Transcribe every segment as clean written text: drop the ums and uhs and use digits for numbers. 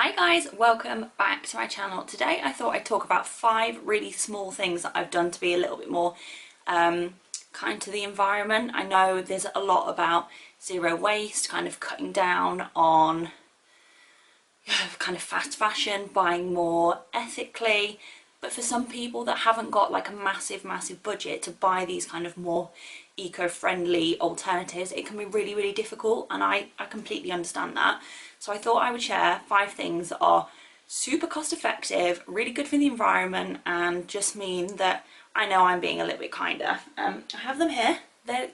Hi guys, welcome back to my channel. Today I thought I'd talk about 5 really small things that I've done to be a little bit more kind to the environment. I know there's a lot about zero waste, kind of cutting down on kind of fast fashion, buying more ethically, but for some people that haven't got like a massive budget to buy these kind of more eco-friendly alternatives, it can be really difficult, and I completely understand that. So I thought I would share 5 things that are super cost effective, really good for the environment, and just mean that I know I'm being a little bit kinder. I have them here. They're,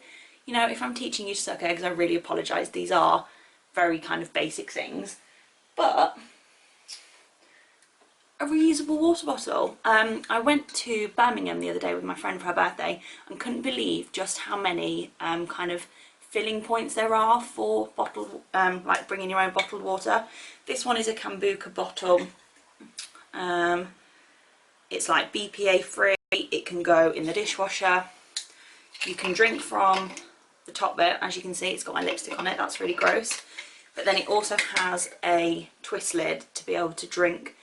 you know, if I'm teaching you to suck eggs, I really apologise. These are very kind of basic things. But a reusable water bottle. I went to Birmingham the other day with my friend for her birthday and couldn't believe just how many kind of filling points there are for bottled, like bringing your own bottled water. This one is a Kombucha bottle. It's like BPA free. It can go in the dishwasher. You can drink from the top bit. As you can see, it's got my lipstick on it. That's really gross. But then it also has a twist lid to be able to drink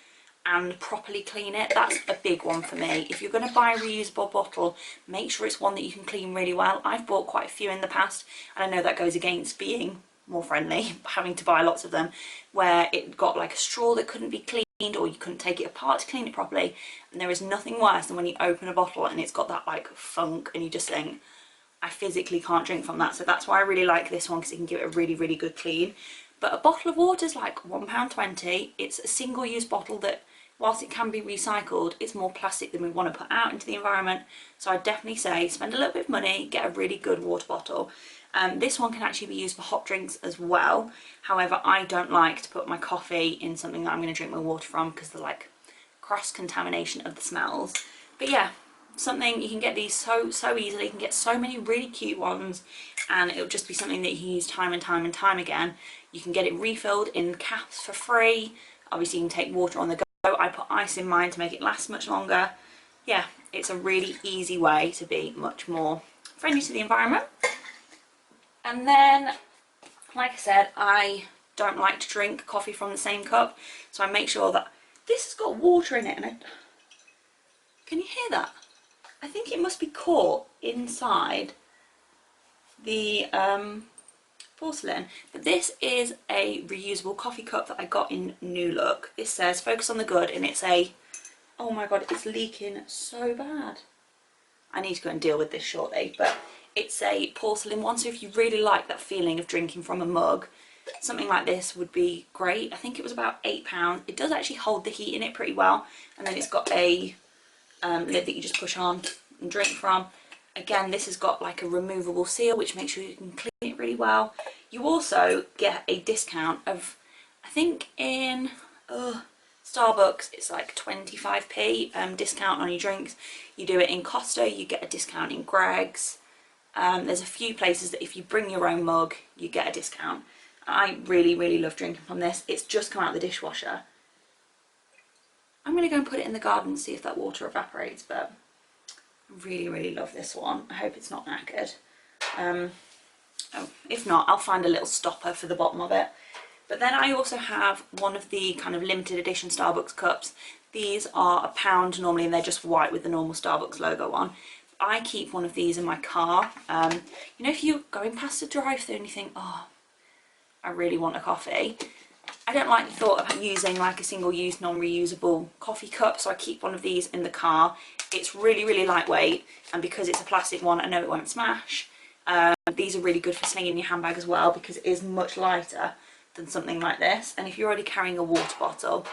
and properly clean it. That's a big one for me. If you're going to buy a reusable bottle, make sure it's one that you can clean really well. I've bought quite a few in the past, and I know that goes against being more friendly, having to buy lots of them, where it got like a straw that couldn't be cleaned, or you couldn't take it apart to clean it properly. And there is nothing worse than when you open a bottle and it's got that like funk and you just think, I physically can't drink from that. So that's why I really like this one, because it can give it a really good clean. But a bottle of water is like £1.20. It's a single-use bottle that, whilst it can be recycled, it's more plastic than we want to put out into the environment. So I definitely say spend a little bit of money, get a really good water bottle. This one can actually be used for hot drinks as well. However, I don't like to put my coffee in something that I'm going to drink my water from, because the like cross-contamination of the smells. But yeah, something you can get these so easily. You can get so many really cute ones, and it'll just be something that you can use time and time again. You can get it refilled in caps for free. Obviously you can take water on the go. I put ice in mine to make it last much longer. Yeah, it's a really easy way to be much more friendly to the environment. And then, like I said, I don't like to drink coffee from the same cup, so I make sure that this has got water in it. And can you hear that? I think it must be caught inside the porcelain. But this is a reusable coffee cup that I got in New Look. This says focus on the good, and it's a, oh my god, it's leaking so bad. I need to go and deal with this shortly. But it's a porcelain one, so if you really like that feeling of drinking from a mug, something like this would be great. I think it was about £8. It does actually hold the heat in it pretty well, and then it's got a lid that you just push on and drink from. Again, this has got like a removable seal, which makes sure you can clean it really well. You also get a discount of, I think in Starbucks it's like 25p discount on your drinks. You do it in Costa, you get a discount in Greggs. There's a few places that if you bring your own mug, you get a discount. I really love drinking from this. It's just come out of the dishwasher. I'm going to go and put it in the garden and see if that water evaporates, but I really love this one. I hope it's not knackered. If not, I'll find a little stopper for the bottom of it. But then I also have one of the kind of limited edition Starbucks cups. These are £1 normally, and they're just white with the normal Starbucks logo on. I keep one of these in my car. You know, if you're going past a drive-thru and you think, oh, I really want a coffee, I don't like the thought of using like a single-use non-reusable coffee cup, so I keep one of these in the car. It's really lightweight, and because it's a plastic one, I know it won't smash. These are really good for slinging in your handbag as well, because it is much lighter than something like this. And if you're already carrying a water bottle,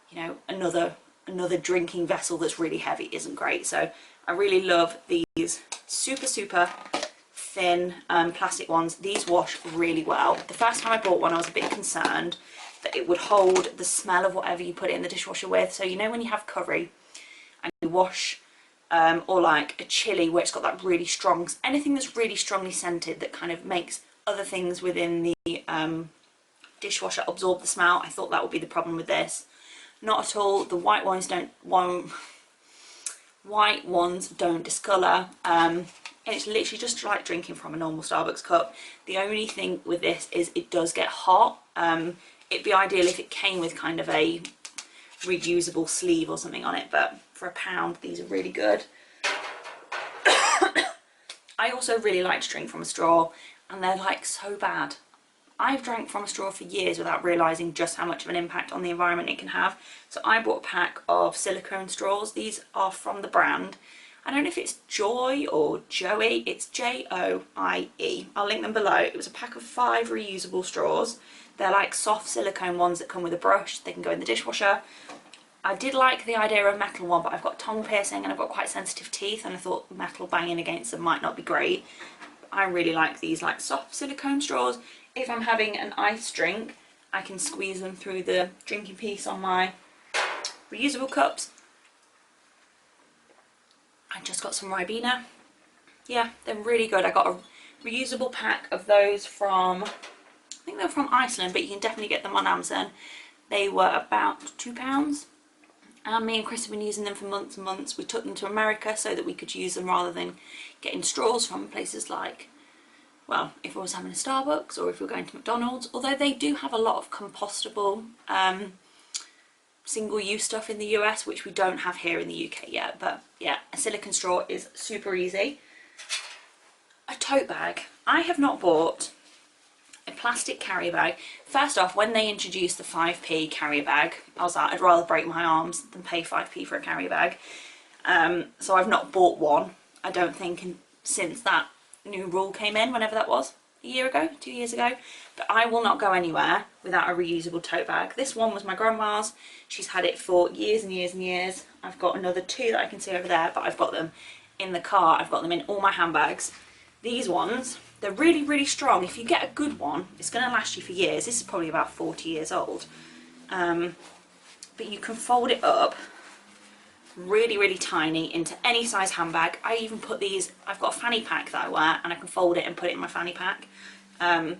you know, another drinking vessel that's really heavy isn't great. So I really love these super thin plastic ones. These wash really well. The first time I bought one, I was a bit concerned that it would hold the smell of whatever you put it in the dishwasher with. So you know when you have curry and you wash or like a chili where it's got that really strong, anything that's really strongly scented that kind of makes other things within the dishwasher absorb the smell, I thought that would be the problem with this. Not at all. The white ones don't discolour, and it's literally just like drinking from a normal Starbucks cup. The only thing with this is it does get hot. It'd be ideal if it came with kind of a reusable sleeve or something on it, but for £1 these are really good. I also really like to drink from a straw, and they're like so bad. I've drank from a straw for years without realising just how much of an impact on the environment it can have. So I bought a pack of silicone straws. These are from the brand, I don't know if it's Joy or Joey, it's Joie. I'll link them below. It was a pack of 5 reusable straws. They're like soft silicone ones that come with a brush. They can go in the dishwasher. I did like the idea of metal one, but I've got tongue piercing and I've got quite sensitive teeth, and I thought metal banging against them might not be great. I really like these like soft silicone straws. If I'm having an iced drink, I can squeeze them through the drinking piece on my reusable cups. I just got some Ribena. Yeah, they're really good. I got a reusable pack of those from, I think they're from Iceland, but you can definitely get them on Amazon. They were about £2. And me and Chris have been using them for months and months. We took them to America so that we could use them rather than getting straws from places like, well, if I was having a Starbucks or if we were going to McDonald's. Although they do have a lot of compostable single-use stuff in the US, which we don't have here in the UK yet. But yeah, a silicone straw is super easy. A tote bag. I have not bought a plastic carrier bag. First off, when they introduced the 5p carrier bag, I was like, I'd rather break my arms than pay 5p for a carrier bag. So I've not bought one, I don't think, since that new rule came in, whenever that was, a year ago, 2 years ago. But I will not go anywhere without a reusable tote bag. This one was my grandma's. She's had it for years and years and years. I've got another 2 that I can see over there, but I've got them in the car. I've got them in all my handbags. These ones, they're really, really strong. If you get a good one, it's going to last you for years. This is probably about 40 years old. But you can fold it up really, really tiny into any size handbag. I even put these, I've got a fanny pack that I wear, and I can fold it and put it in my fanny pack. And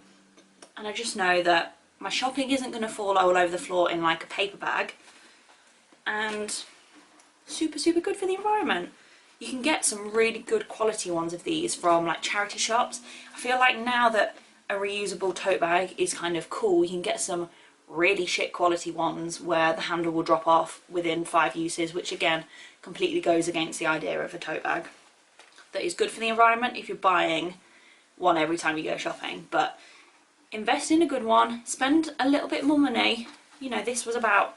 I just know that my shopping isn't going to fall all over the floor in like a paper bag. And super, super good for the environment. You can get some really good quality ones of these from like charity shops. I feel like now that a reusable tote bag is kind of cool, you can get some really shit quality ones where the handle will drop off within 5 uses, which again completely goes against the idea of a tote bag. That is good for the environment if you're buying one every time you go shopping, but invest in a good one, spend a little bit more money. You know, this was about,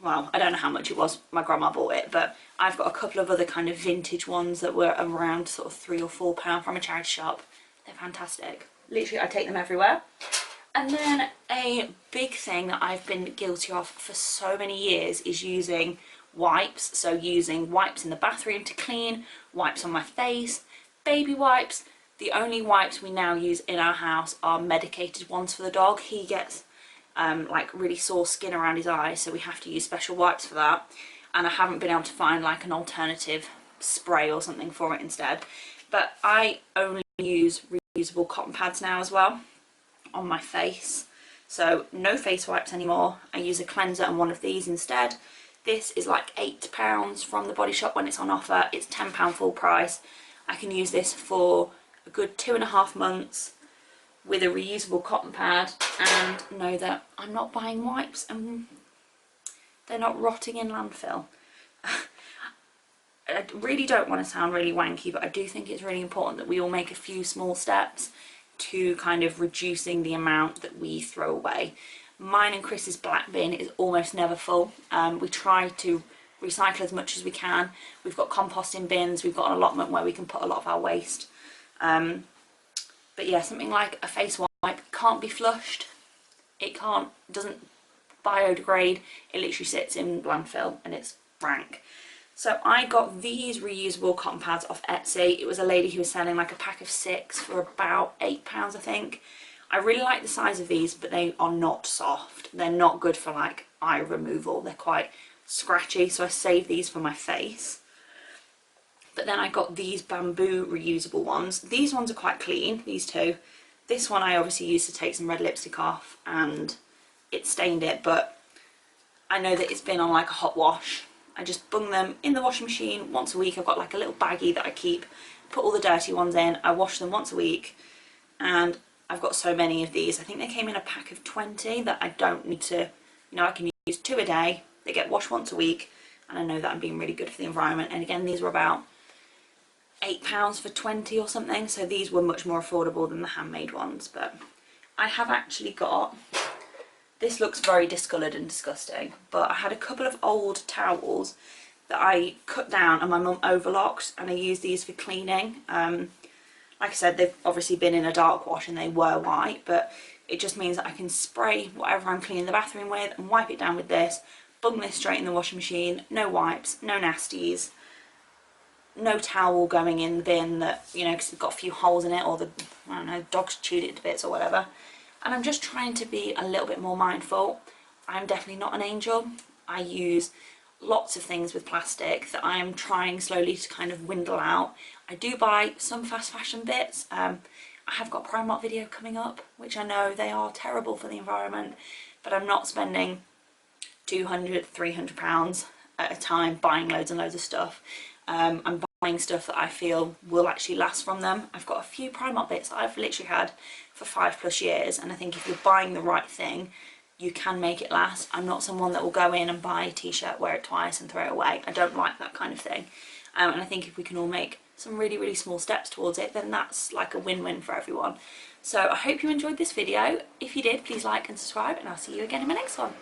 well, I don't know how much it was, my grandma bought it, but I've got a couple of other kind of vintage ones that were around sort of £3 or £4 from a charity shop. They're fantastic. Literally, I take them everywhere. And then a big thing that I've been guilty of for so many years is using wipes. So using wipes in the bathroom to clean, wipes on my face, baby wipes. The only wipes we now use in our house are medicated ones for the dog. He gets like really sore skin around his eyes, so we have to use special wipes for that. And I haven't been able to find like an alternative spray or something for it instead. But I only use reusable cotton pads now as well on my face. So no face wipes anymore. I use a cleanser and one of these instead. This is like £8 from the Body Shop when it's on offer. It's £10 full price. I can use this for a good 2.5 months with a reusable cotton pad and know that I'm not buying wipes and they're not rotting in landfill. I really don't want to sound really wanky, but I do think it's really important that we all make a few small steps to kind of reducing the amount that we throw away. Mine and Chris's black bin is almost never full. We try to recycle as much as we can. We've got composting bins, we've got an allotment where we can put a lot of our waste. But yeah, something like a face wipe can't be flushed. It doesn't biodegrade. It literally sits in landfill and it's rank. So I got these reusable cotton pads off Etsy. It was a lady who was selling like a pack of 6 for about £8, I think. I really like the size of these, but they are not soft. They're not good for like eye removal. They're quite scratchy, so I saved these for my face. But then I got these bamboo reusable ones. These ones are quite clean, these 2. This one I obviously used to take some red lipstick off and it stained it, but I know that it's been on like a hot wash. I just bung them in the washing machine once a week. I've got like a little baggie that I keep, put all the dirty ones in. I wash them once a week and I've got so many of these. I think they came in a pack of 20 that I don't need to, you know, I can use 2 a day. They get washed once a week, and I know that I'm being really good for the environment. And again, these were about £8 for 20 or something, so these were much more affordable than the handmade ones. But I have actually got, this looks very discoloured and disgusting, but I had a couple of old towels that I cut down and my mum overlocked, and I used these for cleaning. Like I said, they've obviously been in a dark wash and they were white, but it just means that I can spray whatever I'm cleaning the bathroom with and wipe it down with this, bung this straight in the washing machine, no wipes, no nasties, no towel going in the bin that, you know, because it's got a few holes in it, or the, I don't know, dogs chewed it to bits or whatever. And I'm just trying to be a little bit more mindful. I'm definitely not an angel. I use lots of things with plastic that I am trying slowly to kind of dwindle out. I do buy some fast fashion bits. I have got a Primark video coming up, which I know they are terrible for the environment, but I'm not spending £200, £300 at a time buying loads and loads of stuff. I'm buying stuff that I feel will actually last from them. I've got a few Primark bits that I've literally had for 5+ years, and I think if you're buying the right thing, you can make it last. I'm not someone that will go in and buy a t-shirt, wear it twice and throw it away. I don't like that kind of thing. And I think if we can all make some really, really small steps towards it, then that's like a win-win for everyone. So I hope you enjoyed this video. If you did, please like and subscribe, and I'll see you again in my next one.